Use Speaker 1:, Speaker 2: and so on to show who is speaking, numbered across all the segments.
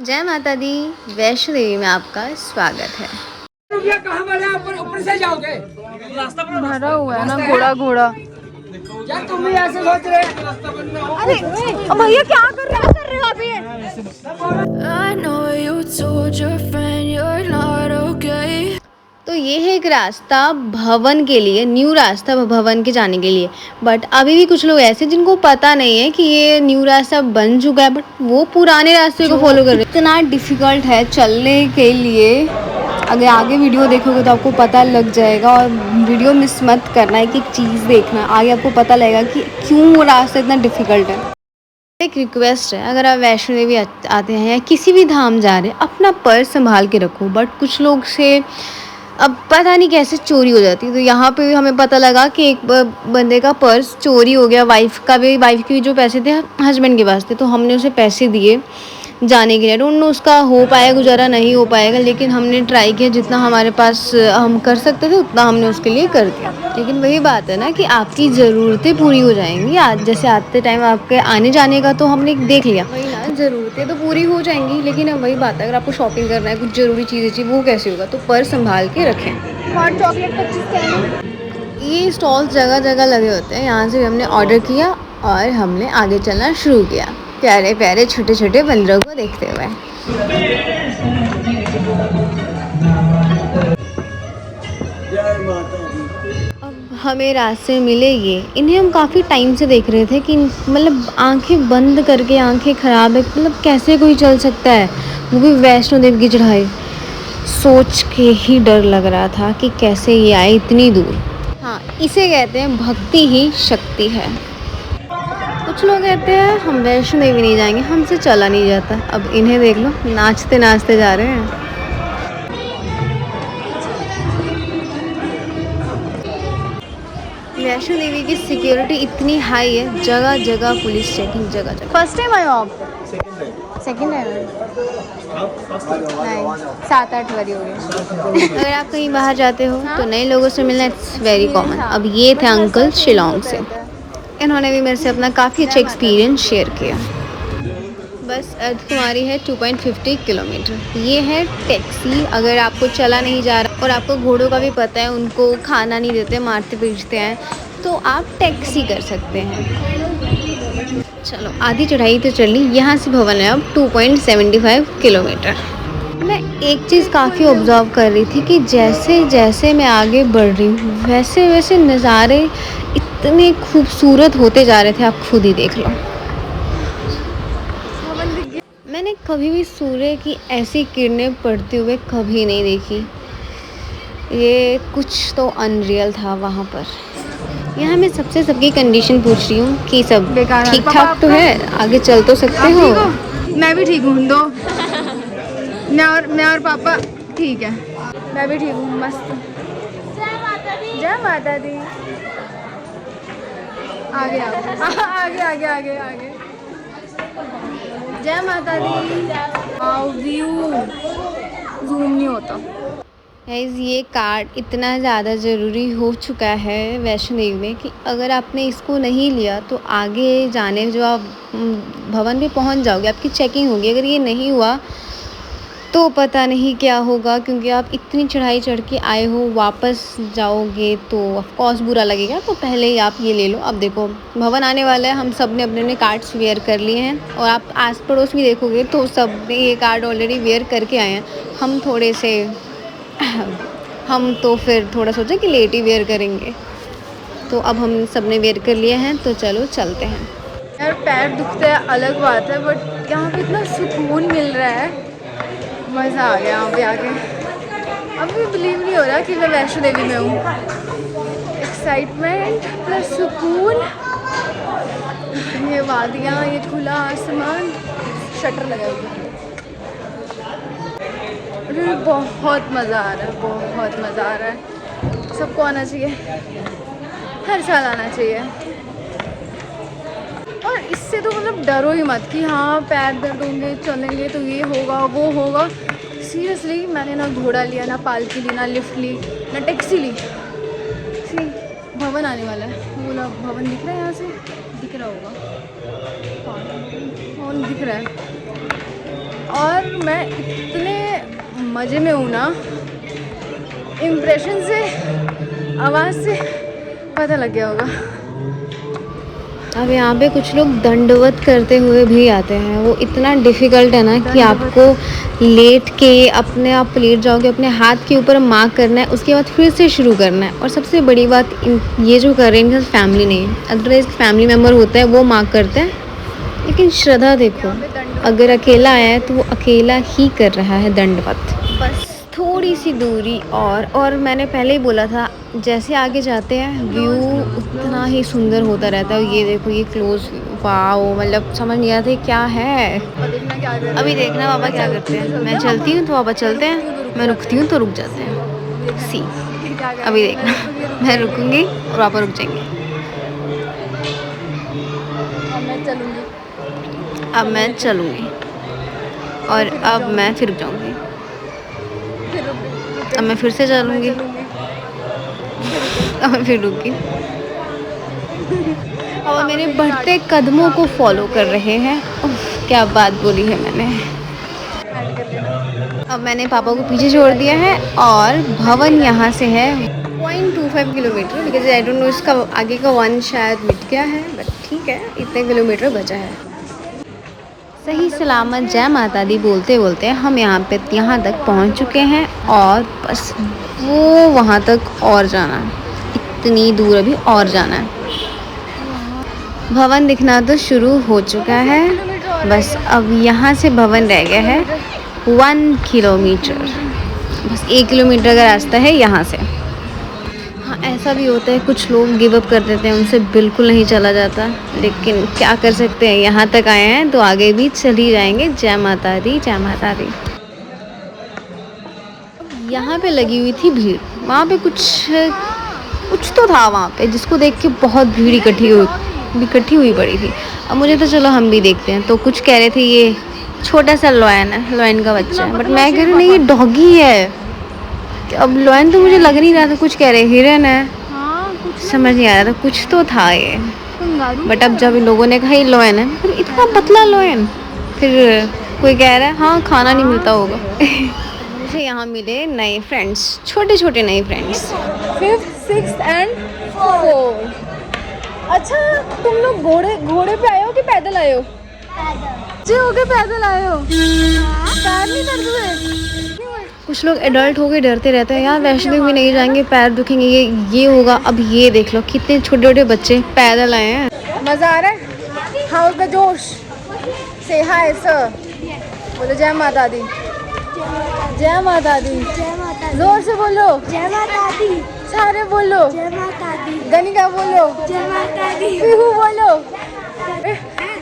Speaker 1: जय माता दी। वैष्णो देवी में आपका स्वागत है।
Speaker 2: रुपया कहाँ वाला ऊपर से जाओगे? रास्ता
Speaker 3: भरा हुआ है ना घोड़ा घोड़ा।
Speaker 2: क्या तुम भी ऐसे सोच रहे?
Speaker 3: अरे भैया क्या कर रहे हो अभी?
Speaker 1: तो ये है एक रास्ता भवन के लिए, न्यू रास्ता भवन के जाने के लिए। बट अभी भी कुछ लोग ऐसे जिनको पता नहीं है कि ये न्यू रास्ता बन चुका है, बट वो पुराने रास्ते को फॉलो कर रहे हैं। इतना डिफ़िकल्ट है चलने के लिए। अगर आगे वीडियो देखोगे तो आपको पता लग जाएगा, और वीडियो मिस मत करना। एक चीज़ देखना, आगे आपको पता लगेगा कि क्यों वो रास्ता इतना डिफ़िकल्ट है। एक रिक्वेस्ट है, अगर आप वैष्णो देवी आते हैं या किसी भी धाम जा रहे हैं, अपना पर्स संभाल के रखो। बट कुछ लोग से अब पता नहीं कैसे चोरी हो जाती है। तो यहाँ पे हमें पता लगा कि एक बंदे का पर्स चोरी हो गया। वाइफ के भी जो पैसे थे हस्बैंड के पास थे, तो हमने उसे पैसे दिए जाने के लिए। डोंट नो उसका हो पाएगा गुजारा, नहीं हो पाएगा, लेकिन हमने ट्राई किया जितना हमारे पास हम कर सकते थे उतना हमने उसके लिए कर दिया। लेकिन वही बात है ना कि आपकी ज़रूरतें पूरी हो जाएंगी। आज जैसे आते टाइम आपके आने जाने का तो हमने देख लिया, वही ना, ज़रूरतें तो पूरी हो जाएंगी, लेकिन अब वही बात है, अगर आपको शॉपिंग करना है, कुछ ज़रूरी चीज़ें चाहिए, वो कैसे होगा? तो पर्स संभाल के रखें।
Speaker 3: हॉट चॉकलेट 25
Speaker 1: ये स्टॉल्स जगह जगह लगे होते हैं। यहाँ से हमने ऑर्डर किया और हमने आगे चलना शुरू किया, प्यारे प्यारे छोटे छोटे बंदरों को देखते हुए। अब हमें रास्ते में मिले ये, इन्हें हम काफ़ी टाइम से देख रहे थे कि मतलब आंखें बंद करके, आंखें ख़राब है, मतलब कैसे कोई चल सकता है, वो भी वैष्णो देवी की चढ़ाई। सोच के ही डर लग रहा था कि कैसे ये आए इतनी दूर। हाँ, इसे कहते हैं भक्ति ही शक्ति है। कुछ लोग कहते हैं हम वैष्णो देवी नहीं जाएंगे, हमसे चला नहीं जाता। अब इन्हें देख लो, नाचते नाचते जा रहे हैं। वैष्णो देवी की सिक्योरिटी इतनी हाई है, जगह जगह पुलिस चेकिंग, जगह जगह।
Speaker 3: फर्स्ट टाइम आए हो आप? सेकंड टाइम नहीं, 7-8 बारी हो गए।
Speaker 1: अगर आप कहीं बाहर जाते हो तो नए लोगों से मिलना इट्स वेरी कॉमन। अब ये थे अंकल शिलोंग से, इन्होंने भी मेरे से अपना काफ़ी अच्छा एक्सपीरियंस शेयर किया। बस अर्धकुमारी है 2.50 किलोमीटर। ये है टैक्सी। अगर आपको चला नहीं जा रहा और आपको घोड़ों का भी पता है, उनको खाना नहीं देते, मारते पीटते हैं, तो आप टैक्सी कर सकते हैं। चलो, आधी चढ़ाई तो चल ली। यहाँ से भवन है अब 2.75 किलोमीटर। मैं एक चीज़ काफ़ी ऑब्जर्व कर रही थी कि जैसे जैसे मैं आगे बढ़ रही हूँ, वैसे वैसे नज़ारे इतने खूबसूरत होते जा रहे थे, आप खुद ही देख लो। मैंने कभी भी सूर्य की ऐसी किरणें पड़ते हुए कभी नहीं देखी। ये कुछ तो अनरियल था वहाँ पर। यहाँ मैं सबसे सबकी कंडीशन पूछ रही हूँ कि सब ठीक ठाक तो है, आगे चल तो सकते हो?
Speaker 3: मैं भी ठीक हूँ। दो मैं और पापा ठीक है। मैं भी ठीक हूँ, मस्त। जय माता दी। आगे आगे आगे आगे आगे। जय माता दी। व्यू जूम नहीं होता।
Speaker 1: गाइस, ये कार्ड इतना ज़्यादा ज़रूरी हो चुका है वैष्णो देवी में कि अगर आपने इसको नहीं लिया तो आगे जाने जो आप भवन पे पहुंच जाओगे, आपकी चेकिंग होगी। अगर ये नहीं हुआ तो पता नहीं क्या होगा, क्योंकि आप इतनी चढ़ाई चढ़ के आए हो, वापस जाओगे तो ऑफ कोर्स बुरा लगेगा। तो पहले ही आप ये ले लो। अब देखो, भवन आने वाला है, हम सब ने अपने अपने कार्ड्स वेयर कर लिए हैं, और आप आस पड़ोस भी देखोगे तो सब ने ये कार्ड ऑलरेडी वेयर करके आए हैं। हम थोड़े से हम तो फिर थोड़ा सोचा कि लेट ही वेयर करेंगे, तो अब हम सब ने वेयर कर लिए हैं, तो चलो चलते हैं।
Speaker 3: यार पैर दुखते हैं अलग बात है, बट यहाँ पे इतना सुकून मिल रहा है, मज़ा आ गया यहाँ पे आके। अब भी बिलीव नहीं हो रहा कि मैं वैष्णो देवी में हूँ। एक्साइटमेंट प्लस सुकून, ये वादियाँ, ये खुला आसमान, शटर लगा हुआ है। बहुत मज़ा आ रहा है, बहुत मज़ा आ रहा है। सबको आना चाहिए, हर साल आना चाहिए। और इससे तो मतलब डरो ही मत कि हाँ पैर दर्द होंगे, चलेंगे तो ये होगा वो होगा। सीरियसली, मैंने ना घोड़ा लिया, ना पालकी ली, ना लिफ्ट ली, ना टैक्सी ली। सी भवन आने वाला है, वो ना भवन दिख रहा है, यहाँ से दिख रहा होगा, कौन दिख रहा है। और मैं इतने मज़े में हूँ ना, इम्प्रेशन से, आवाज़ से पता लग गया होगा।
Speaker 1: अब यहाँ पे कुछ लोग दंडवत करते हुए भी आते हैं। वो इतना डिफ़िकल्ट है ना कि आपको लेट के अपने आप लेट जाओगे, अपने हाथ के ऊपर मार्क करना है, उसके बाद फिर से शुरू करना है। और सबसे बड़ी बात ये जो कर रहे हैं इनके साथ फैमिली नहीं है। अदरवाइज फैमिली मेम्बर होता है वो मार्क करते हैं, लेकिन श्रद्धा देखो, अगर अकेला आया है तो वो अकेला ही कर रहा है दंडवत। बस थोड़ी सी दूरी और मैंने पहले ही बोला था, जैसे आगे जाते हैं व्यू उतना ही सुंदर होता रहता है। ये देखो, ये क्लोज, वाओ, मतलब समझ नहीं आता क्या है। अभी देखना पापा क्या करते हैं। मैं चलती हूँ तो पापा चलते हैं, मैं रुकती हूँ तो रुक जाते हैं। सी, अभी देखना, मैं रुकूंगी और पापा रुक जाएंगे। अब मैं चलूँगी और अब मैं फिर रुक जाऊँगी। अब मैं फिर से चलूँगी, अब मैं फिर रुकी। और मेरे बढ़ते कदमों को फॉलो कर रहे हैं। क्या बात बोली है मैंने। अब मैंने पापा को पीछे छोड़ दिया है और भवन यहाँ से है 0.25 kilometre, because I don't know इसका आगे का वन शायद मिट गया है, बट ठीक है, इतने किलोमीटर बचा है। सही सलामत जय माता दी बोलते बोलते हम यहाँ तक पहुँच चुके हैं और बस वो वहाँ तक और जाना है, इतनी दूर अभी और जाना है। भवन दिखना तो शुरू हो चुका है, बस अब यहाँ से भवन रह गया है 1 किलोमीटर, बस 1 किलोमीटर का रास्ता है यहाँ से। हाँ, ऐसा भी होता है, कुछ लोग गिव अप कर देते हैं, उनसे बिल्कुल नहीं चला जाता, लेकिन क्या कर सकते हैं, यहाँ तक आए हैं तो आगे भी चल ही जाएंगे। जय माता दी, जय माता दी। यहाँ पे लगी हुई थी भीड़, वहाँ पे कुछ तो था वहाँ पे, जिसको देख के बहुत भीड़ इकट्ठी हुई पड़ी थी। अब मुझे तो चलो हम भी देखते हैं, तो कुछ कह रहे थे ये छोटा सा लॉयन है, लॉयन का बच्चा है, बट मैं कह रही नहीं, ये डॉगी है। अब लॉयन तो मुझे लग नहीं रहा था, कुछ कह रहे हिरन है, समझ नहीं आ रहा था, कुछ तो था ये। बट अब जब इन लोगों ने कहा ये लॉयन है, फिर इतना पतला लॉयन, फिर कोई कह रहा है हाँ खाना नहीं मिलता होगा। मुझे यहाँ मिले नए फ्रेंड्स, छोटे छोटे नए friends,
Speaker 3: 5th, 6th and 4th। अच्छा, तुम लोग घोड़े पे आए हो कि पैदल आए हो? पैदल आए हो? पैर नहीं दर्द हुए?
Speaker 1: कुछ लोग एडल्ट हो के डरते रहते हैं, यार वैष्णो देवी नहीं जाएंगे, पैर दुखेंगे, ये होगा। अब ये देख लो कितने छोटे छोटे बच्चे पैदल आए हैं।
Speaker 3: मज़ा आ रहा है? हाउ द जोश? से हाय सर, बोलो जय माता दी, जय माता दी, जोर से बोलो जय माता दी, सारे बोलो जय माता दी, गनिका बोलो जय माता दी, पीहू बोलो।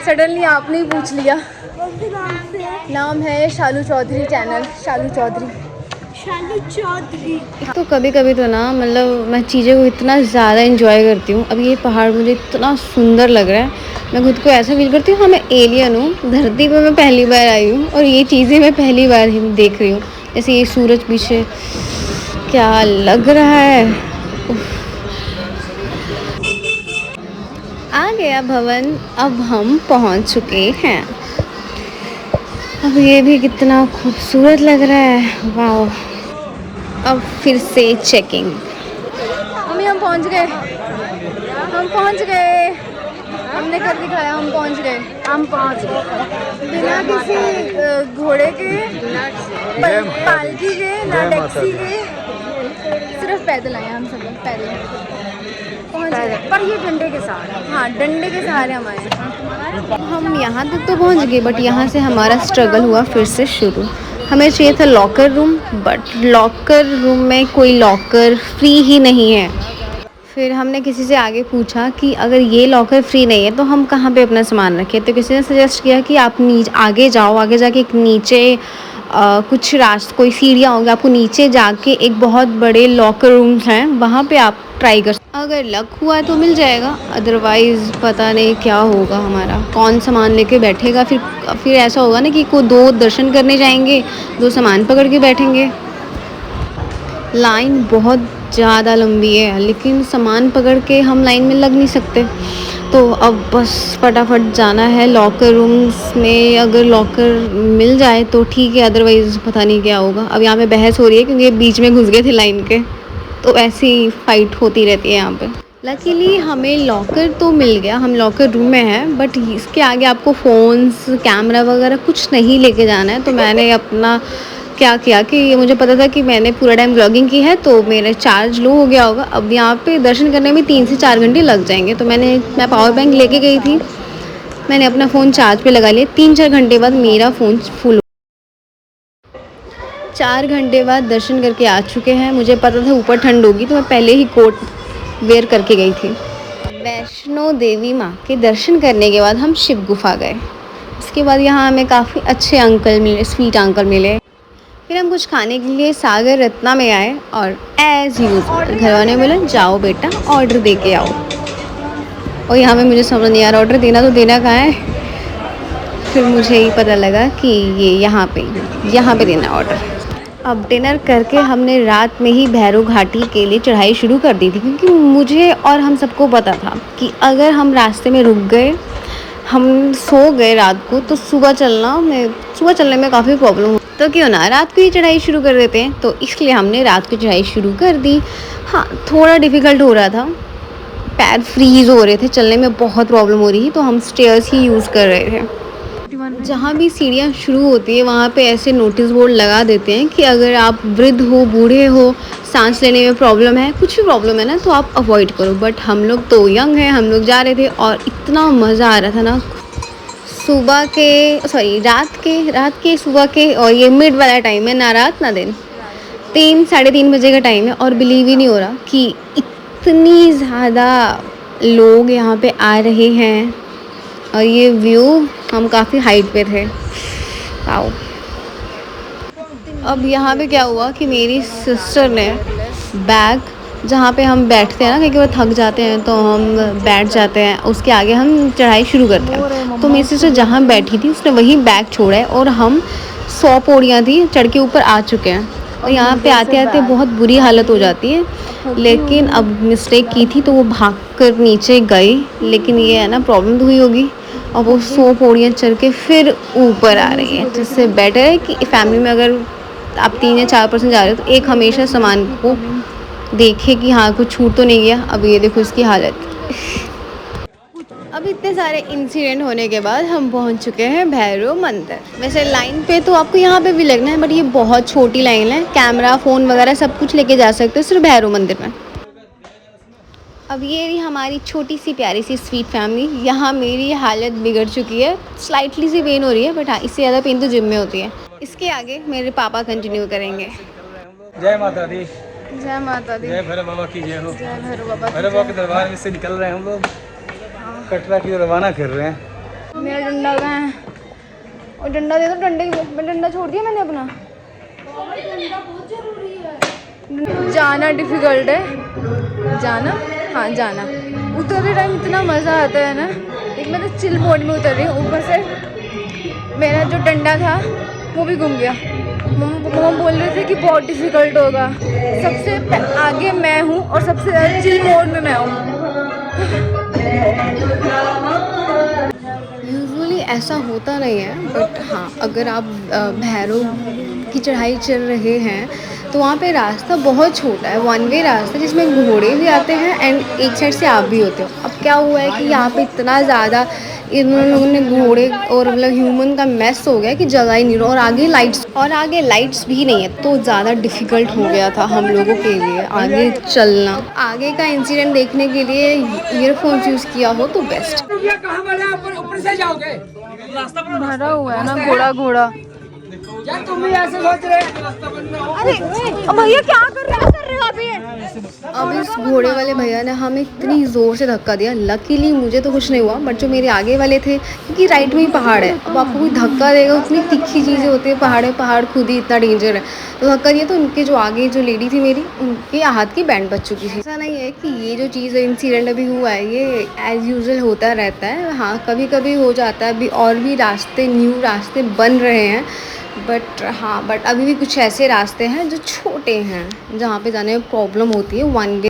Speaker 3: सडनली आपने ही पूछ लिया। नाम है शालू चौधरी, चैनल शालू चौधरी।
Speaker 1: तो कभी कभी तो ना, मतलब मैं चीज़ें को इतना ज़्यादा इंजॉय करती हूँ। अब ये पहाड़ मुझे इतना सुंदर लग रहा है, मैं खुद को ऐसा फील करती हूँ हाँ मैं एलियन हूँ, धरती पर मैं पहली बार आई हूँ और ये चीज़ें मैं पहली बार ही देख रही हूँ। जैसे ये सूरज पीछे, क्या लग रहा है। आ गया भवन, अब हम पहुँच चुके हैं। अब ये भी कितना खूबसूरत लग रहा है, वाह। अब फिर से चेकिंग।
Speaker 3: मम्मी हम पहुंच गए, हमने कर दिखाया, हम पहुंच गए। बिना किसी घोड़े के, पालकी के, ना टैक्सी के, सिर्फ पैदल आए हम सब लोग, पैदल पहुंच गए। पर ये डंडे के सहारे, हाँ डंडे के सहारे हम आए।
Speaker 1: हम यहाँ तक तो पहुँच गए, बट यहाँ से हमारा स्ट्रगल हुआ फिर से शुरू। हमें चाहिए था locker room, but locker room में कोई लॉकर फ्री ही नहीं है। फिर हमने किसी से आगे पूछा कि अगर ये लॉकर फ्री नहीं है तो हम कहाँ पे अपना सामान रखें। तो किसी ने सजेस्ट किया कि आप आगे जाओ, आगे जाके एक नीचे कुछ रास्ते, कोई सीढ़ियाँ होंगी, आपको नीचे जाके एक बहुत बड़े लॉकर रूम्स हैं, वहाँ पे आप ट्राई कर, अगर लक हुआ तो मिल जाएगा, अदरवाइज़ पता नहीं क्या होगा हमारा, कौन सामान लेके बैठेगा। फिर ऐसा होगा ना कि को 2 दर्शन करने जाएंगे, 2 सामान पकड़ के बैठेंगे। लाइन बहुत ज़्यादा लंबी है, लेकिन सामान पकड़ के हम लाइन में लग नहीं सकते। तो अब बस फटाफट जाना है लॉकर रूम्स में। अगर लॉकर मिल जाए तो ठीक है, अदरवाइज़ पता नहीं क्या होगा। अब यहाँ पे बहस हो रही है क्योंकि ये बीच में घुस गए थे लाइन के, तो ऐसी फ़ाइट होती रहती है यहाँ पे। लकीली हमें लॉकर तो मिल गया, हम लॉकर रूम में हैं, बट इसके आगे आपको फ़ोन्स, कैमरा वगैरह कुछ नहीं लेके जाना है। तो मैंने अपना क्या किया कि ये मुझे पता था कि मैंने पूरा टाइम व्लॉगिंग की है, तो मेरा चार्ज लो हो गया होगा। अब यहाँ पे दर्शन करने में 3 से 4 घंटे लग जाएंगे, तो मैं पावर बैंक लेके गई थी। मैंने अपना फ़ोन चार्ज पे लगा लिया। 3-4 घंटे बाद मेरा फ़ोन फुल। 4 घंटे बाद दर्शन करके आ चुके हैं। मुझे पता था ऊपर ठंड होगी, तो मैं पहले ही कोट वेयर करके गई थी। वैष्णो देवी माँ के दर्शन करने के बाद हम शिव गुफा गए। उसके बाद यहाँ हमें काफ़ी अच्छे अंकल मिले, स्वीट अंकल मिले। फिर हम कुछ खाने के लिए सागर रत्ना में आए और एज़ यूज़ुअल घर वाले बोले जाओ बेटा ऑर्डर दे के आओ। और यहाँ पे मुझे समझ नहीं आ रहा ऑर्डर देना तो देना कहाँ है। फिर मुझे ही पता लगा कि ये यहाँ पे देना ऑर्डर। अब डिनर करके हमने रात में ही भैरव घाटी के लिए चढ़ाई शुरू कर दी थी, क्योंकि मुझे और हम सबको पता था कि अगर हम रास्ते में रुक गए, हम सो गए रात को, तो सुबह चलने में काफ़ी प्रॉब्लम हो, तो क्यों ना रात को ही चढ़ाई शुरू कर देते हैं। तो इसलिए हमने रात को चढ़ाई शुरू कर दी। हाँ, थोड़ा डिफ़िकल्ट हो रहा था, पैर फ्रीज़ हो रहे थे, चलने में बहुत प्रॉब्लम हो रही थी, तो हम स्टेयर्स ही यूज़ कर रहे थे। जहाँ भी सीढ़ियाँ शुरू होती है वहाँ पे ऐसे नोटिस बोर्ड लगा देते हैं कि अगर आप वृद्ध हो, बूढ़े हो, सांस लेने में प्रॉब्लम है, कुछ भी प्रॉब्लम है ना, तो आप अवॉइड करो। बट हम लोग तो यंग हैं, हम लोग जा रहे थे और इतना मज़ा आ रहा था ना। रात के सुबह के, और ये मिड वाला टाइम है, ना रात ना दिन, 3-3:30 बजे का टाइम है। और बिलीव ही नहीं हो रहा कि इतनी ज़्यादा लोग यहाँ पे आ रहे हैं। और ये व्यू, हम काफ़ी हाइट पे थे। आओ, अब यहाँ पे क्या हुआ कि मेरी सिस्टर ने बैग, जहाँ पे हम बैठते हैं ना, कई बार थक जाते हैं तो हम बैठ जाते हैं, उसके आगे हम चढ़ाई शुरू करते हैं। तो मेरी सिस्टर जहाँ बैठी थी उसने वहीं बैग छोड़ा है, और हम 100 पौड़ियाँ थी चढ़ के ऊपर आ चुके हैं। और यहाँ पे आते आते बहुत बुरी हालत हो जाती है, लेकिन अब मिस्टेक की थी तो वो भाग कर नीचे गई। लेकिन ये है ना, प्रॉब्लम तो हुई होगी। और वो 100 पौड़ियाँ चढ़ के फिर ऊपर आ रही है, जिससे बेटर है कि फैमिली में अगर आप 3 या 4 पर्सन जा रहे हो तो एक हमेशा सामान को देखे कि हाँ कुछ छूट तो नहीं गया। अब ये देखो इसकी हालत। अब इतने सारे इंसिडेंट होने के बाद हम पहुंच चुके हैं भैरव मंदिर। वैसे लाइन पे तो आपको यहाँ पे भी लगना है, बट ये बहुत छोटी लाइन है, कैमरा फ़ोन वगैरह सब कुछ लेके जा सकते हो सिर्फ भैरव मंदिर में। अब ये रही हमारी छोटी सी प्यारी सी स्वीट फैमिली। यहाँ मेरी हालत बिगड़ चुकी है, स्लाइटली सी पेन हो रही है, बट हाँ इससे ज़्यादा पेन तो जिम में होती है। इसके आगे मेरे पापा कंटिन्यू करेंगे।
Speaker 2: जय माता दी।
Speaker 3: जय माता दी।
Speaker 2: जय भैरव बाबा की जय हो।
Speaker 3: जय भैरव बाबा की
Speaker 2: भैरव बाबा के दरबार में से निकल रहे हैं हम लोग, कटरा की ओर रवाना कर रहे हैं।
Speaker 3: मेरा डंडा कहाँ है? और डंडा दे दो, मैं डंडा छोड़ दिया मैंने अपना। जाना डिफिकल्ट है, हाँ जाना। उतरते टाइम इतना मज़ा आता है ना, एक मैं तो चिल मोड में उतर रही हूँ। ऊपर से मेरा जो डंडा था वो भी गुम गया। मम्मा बोल रहे थे कि बहुत डिफिकल्ट होगा। सबसे आगे मैं हूँ और सबसे ज़्यादा चिल मोड में मैं हूँ।
Speaker 1: यूजुअली ऐसा होता नहीं है, बट हाँ अगर आप भैरव की चढ़ाई चल रहे हैं तो वहाँ पे रास्ता बहुत छोटा है, 1 वे रास्ता, जिसमें घोड़े भी आते हैं एंड एक साइड से आप भी होते हो। अब क्या हुआ है कि यहाँ पे इतना ज़्यादा इन लोगों ने घोड़े और मतलब ह्यूमन का मैस हो गया कि जगह ही नहीं रहा। और आगे लाइट्स भी नहीं है, तो ज़्यादा डिफ़िकल्ट हो गया था हम लोगों के लिए आगे चलना। आगे का इंसिडेंट देखने के लिए ईयरफोन्स यूज़ किया हो तो बेस्ट।
Speaker 2: कहाँ वाले ऊपर से जाओगे?
Speaker 3: भरा हुआ है ना घोड़ा।
Speaker 2: क्या तुम भी ऐसे सोच रहे?
Speaker 3: अरे भैया क्या कर रहे हो अभी?
Speaker 1: अब इस घोड़े वाले भैया ने हमें इतनी ज़ोर से धक्का दिया। लकीली मुझे तो कुछ नहीं हुआ, बट जो मेरे आगे वाले थे, क्योंकि राइट में ही पहाड़ है, अब आपको कोई धक्का देगा, उतनी तिखी चीज़ें होती है, पहाड़ खुद ही इतना डेंजर है, तो धक्का दिया तो उनके जो आगे जो लेडी थी मेरी, उनके हाथ की बैंड बच चुकी थी। ऐसा नहीं है कि ये जो चीज़ इंसिडेंट अभी हुआ है ये एज़ यूजुअल होता रहता है। हाँ कभी कभी हो जाता है। अभी और भी न्यू रास्ते बन रहे हैं, बट अभी भी कुछ ऐसे रास्ते हैं जो छोटे हैं जहाँ पे जाने में प्रॉब्लम होती है वन वे।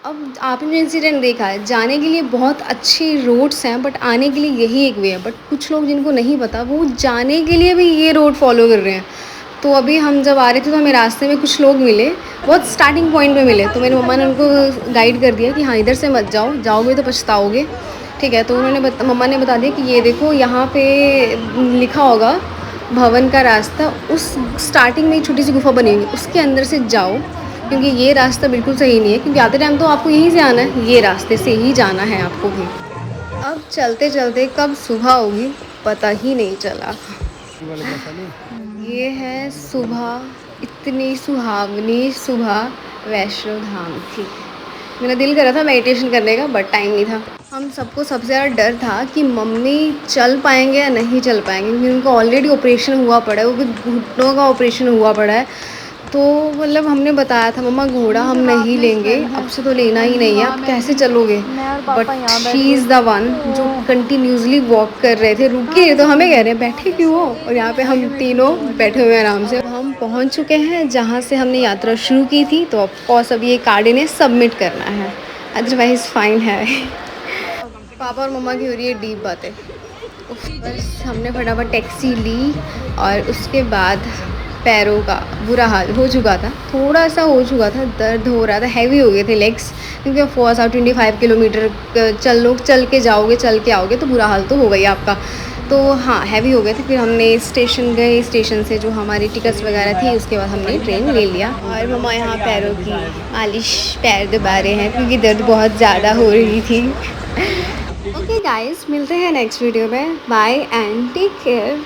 Speaker 1: अब आपने जो इंसिडेंट देखा है, जाने के लिए बहुत अच्छे रोड्स हैं बट आने के लिए यही एक वे है। बट कुछ लोग जिनको नहीं पता वो जाने के लिए भी ये रोड फॉलो कर रहे हैं। तो अभी हम जब आ रहे थे तो हमें रास्ते में कुछ लोग मिले, बहुत स्टार्टिंग पॉइंट पे मिले। तो मेरी मम्मा ने उनको गाइड कर दिया कि हाँ इधर से मत जाओ, जाओगे तो पछताओगे, ठीक है। तो मम्मा ने बता दिया कि ये देखो यहाँ पे लिखा होगा भवन का रास्ता, उस स्टार्टिंग में एक छोटी सी गुफा बनी हुई है उसके अंदर से जाओ, क्योंकि ये रास्ता बिल्कुल सही नहीं है, क्योंकि आते टाइम तो आपको यहीं से आना है, ये रास्ते से ही जाना है आपको भी। अब चलते चलते कब सुबह होगी पता ही नहीं चला। ये है सुबह, इतनी सुहावनी सुबह वैष्णो धाम की। मेरा दिल कर रहा था मेडिटेशन करने का बट टाइम नहीं था। हम सबको सबसे ज़्यादा डर था कि मम्मी चल पाएंगे या नहीं चल पाएंगे, क्योंकि उनको ऑलरेडी ऑपरेशन हुआ पड़ा है, वो भी घुटनों का ऑपरेशन हुआ पड़ा है। तो मतलब हमने बताया था मम्मा घोड़ा हम नहीं लेंगे, अब से तो लेना ही नहीं है, आप कैसे चलोगे। But she is the one जो कंटिन्यूसली वॉक कर रहे थे, रुकिए तो हमें कह रहे हैं बैठे क्यों हो, और यहाँ पे हम तीनों बैठे हुए हैं आराम से। अब हम पहुँच चुके हैं जहाँ से हमने यात्रा शुरू की थी, तो ऑफकोर्स अब ये कार्ड इन्हें सबमिट करना है, अदरवाइज़ फाइन है। पापा और मम्मा की हो रही है डीप बातें। बस हमने फटाफट टैक्सी ली और उसके बाद पैरों का बुरा हाल हो चुका था, थोड़ा सा हो चुका था, दर्द हो रहा था, हैवी हो गए थे लेग्स, क्योंकि ऑफ कोर्स आप 25 किलोमीटर चल के जाओगे, चल के आओगे तो बुरा हाल तो हो गई आपका। तो हाँ हैवी हो गए थे। फिर हमने स्टेशन गए, स्टेशन से जो हमारी टिकट्स वगैरह थी उसके बाद हमने ट्रेन ले लिया। और मम्मा यहाँ पैरों की मालिश, पैर दबा रहे हैं क्योंकि दर्द बहुत ज़्यादा हो रही थी। ओके गाइस, मिलते हैं नेक्स्ट वीडियो में, बाय एंड टेक केयर।